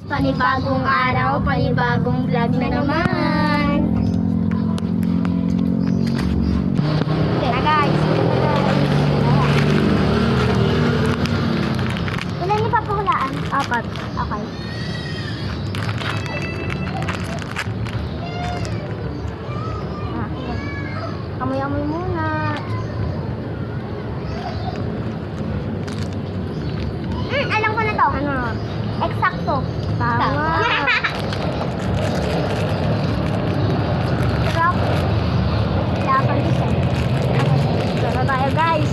Panibagong araw, panibagong vlog na naman. Okay na guys. Ilan niyo papahulaan? 4. Okay. Amoy-amoy muna. Alam ko na to. Ano? Eksakto. Tama. Sarap. Lapan isa. Ito na tayo guys.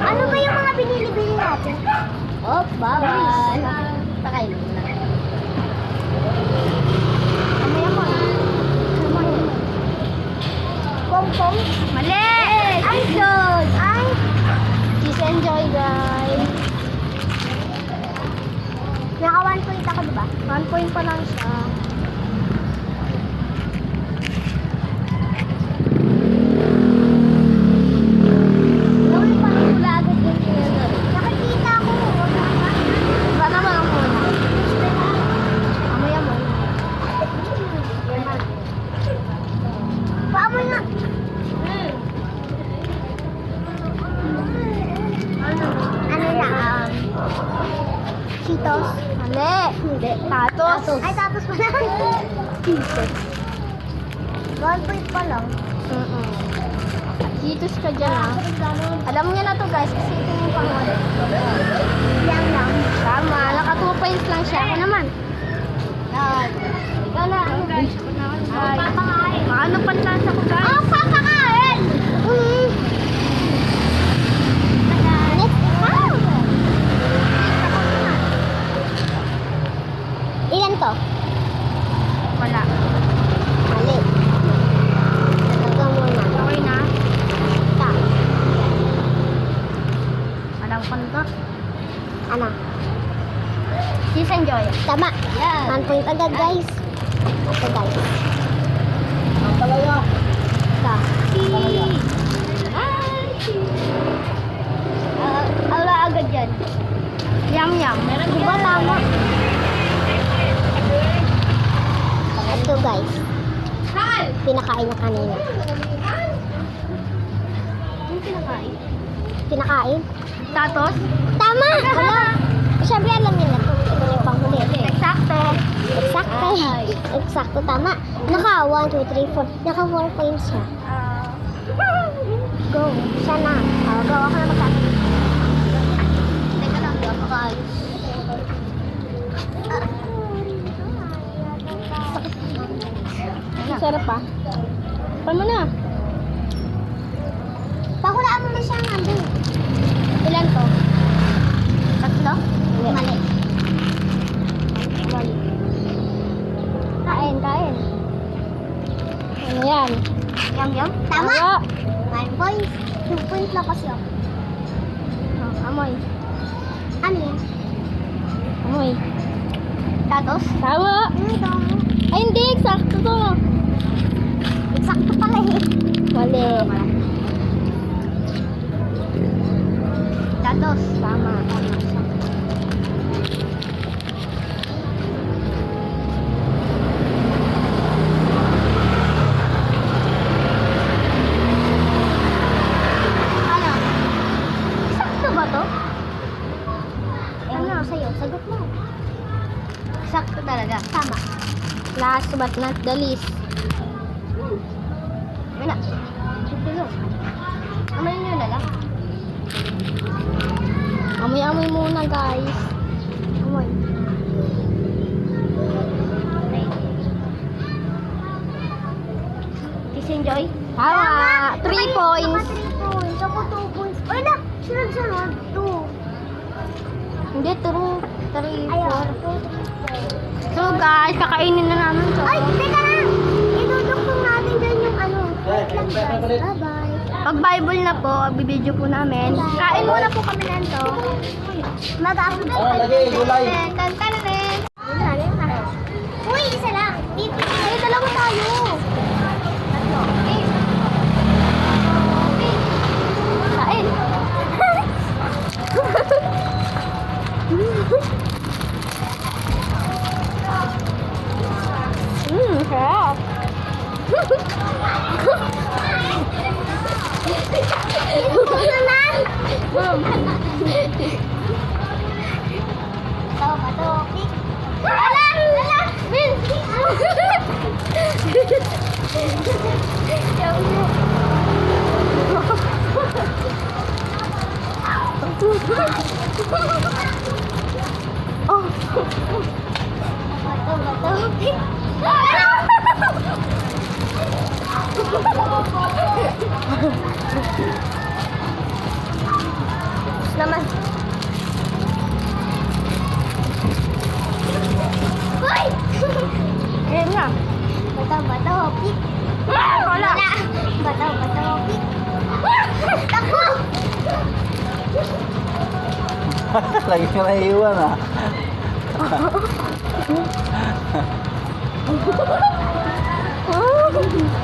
Ano ba yung mga binili-bili natin? Oh, bawal. Pakain mo na. Mamaya mo. Pom-pom? Mali! Ay, good! Ay! Please enjoy, guys. Naka 1 point ako, diba? 1 point pa lang siya. Cheetos? Mali. Hindi. Tatos. Ay, tatos pa lang. Cheetos. 1 point pa lang. Cheetos ka dyan, ha? Alam niya na to, guys. Kasi ito yung pangalan. Yan lang. Tama. Naka 2 points lang siya. Ako naman. Yan. Ikaw na. Ay. Papakain. Maano panlasa ko, guys? Oh, papakain! Ilan to? Wala. Mali. Talaga muna. Okay na? Ta. Alam ko na to. Ano? Please enjoy. Tama. Yeah. 1 point agad, guys. Ito, guys. Ang dalawa. Ta. Wala agad yan. Yum-yum. Meron ba tama? Ito guys, pinakain niya kanina. Ano pinakain? Pinakain? Tatos? Tama! Wala! Siyempre alam niya na ito. Ito yung panghuli. Eksakto. Eksakto. Eksakto, tama. Naka 1, 2, 3, 4. Naka 4 points siya. Go. Siya na. Go. Ako na magkakain. Teka lang, di ako makaayos. Sarap pa. Paano na? Pakulaan mo na siya ng ando. Ilan to? 3? Mali. Mali. Kain, kain. Ano yan? Yum-yum? Tama! Tama. 1 points. 2 points lang kasi ako. Amoy. Ano yan? Amoy. Tatos? Tama. Tama. Ay, hindi. Eksakto to. Eksakto pala eh. Mali. Tatos. Tama. Ano? Eksakto ba to? Ano sa'yo? Sagot mo. Eksakto talaga. Tama. Last but not the least. Ayun na. Tulog. Amayin nyo na lang. Amoy-amoy muna, guys. Amoy. Please enjoy. Tama. 3 points. 3 points. Ako 2 points. Ay na! Sunod-sunod. 2. Hindi, 3, Ayaw. 4. So, guys, kakainin na namin to. Ay, teka lang! Idudukong natin dyan yung ano. Wait lang guys. Bye-bye. Pag Bible na po, bibidyo po namin. Kain muna po kami nito. Mag-upload. lagay, gulay. Uy, isa Naman. Hoy! Game na. Bato, hopik. Wala. Bato, hopik. Takbo! Lagi ka naiiwan ah. Ah!